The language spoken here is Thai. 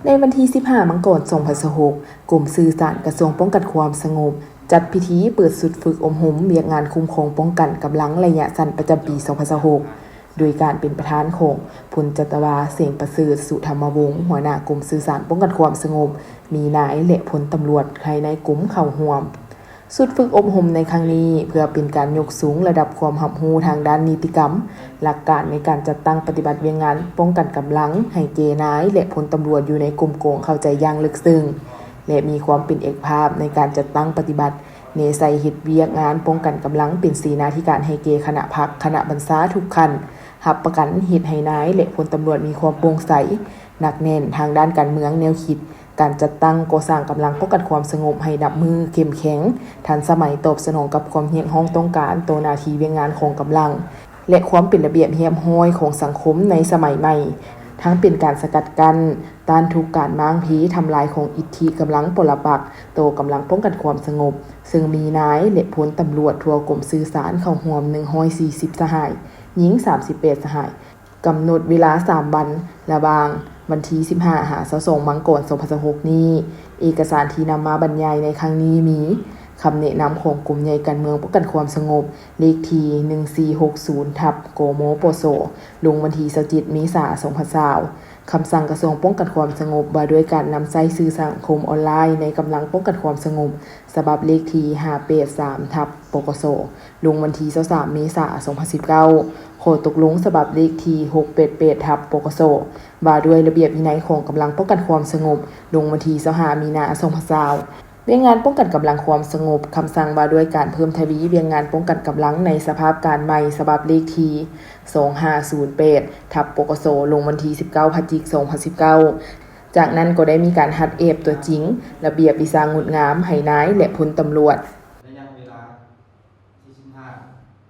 ในวันที่15มังกร2026กรมสื่อสารกระทรวงป้องกันความสงบจัดพิธีเปิดศูนย์ฝึกอบรมเวียกงานคุ้มครองป้องกันกำลังระยะสั้นประจำปี2026โดยการเป็นประธานของพลจัตวาเสียงประเสริฐสุธรรมวงศ์หัวหน้ากรมสื่อสารป้องกันความสงบมีนายและพลตำรวจภายในกรมเข้าร่วมสุดฝึกอบรมในครั้งนี้เพื่อเป็นการยกสูงระดับความรับรู้ทางด้านนิติกรรมหลักการในการจัดตั้งปฏิบัติเวียงงานป้องกันกำลังให้เจนายและพลตำรวจอยู่ในกลุ่มโกงเข้าใจอย่างลึกซึ้งและมีความเป็นเอกภาพในการจัดตั้งปฏิบัติเนใส่เฮ็ดเวียกงานป้องกันกำลังเป็นสีหน้าที่การให้เกคณะพักคณะบรรษาทุกขั้นรับประกันเฮ็ดให้นายและพลตำรวจมีความโปร่งใสหนักแน่นทางด้านการเมืองแนวคิดการจัดตั้งก่อสร้างกำลังป้องกันความสงบให้ดับมือเข้มแข็งทันสมัยตอบสนองกับความเรียกร้องต้องการตัวหน้าที่เวียงงานของกำลังและความเป็นระเบียบเรียบร้อยของสังคมในสมัยใหม่ทั้งเป็นการสกัดกั้นต้านทุกการม้างผีทำลายของอิทธิกำลังปรปักษ์โตกำลังป้องกันความสงบซึ่งมีนายและพลตำรวจทั่วกรมสื่อสารเข้าร่วม140สหายหญิง38สหายกำหนดเวลา3วันระหว่างวันที่15หา22มังกร2026นี้เอกสารที่นำมาบรรยายในครั้งนี้มีคำแนะนำของกลุ่มใหญ่การเมืองป้องกันความสงบเลขที่1460/กมปสลงวันที่27เมษายน2020คำสั่งกระทรวงป้องกันความสงบว่าด้วยการนำใช้สื่อสังคมออนไลน์ในกำลังป้องกันความสงบฉบับเลขที่583/ปกสลงวันที่23เมษายน2019ข้อตกลงฉบับเลขที่688/ปกสว่าด้วยระเบียบวินัยของกำลังป้องกันความสงบลงวันที่25มีนาคม2020เวียงงานป้องกันกำลังความสงบคำสั่งว่าด้วยการเพิ่มทวีเวียงงานป้องกันกำลังในสภาพการใหม่ฉบับเลขที่2508/ปกสลงวันที่19พฤศจิกายน2019จากนั้นก็ได้มีการฮัดเอฟตัวจริงระเบียบวิชางดงามให้นายและพลตำรวจ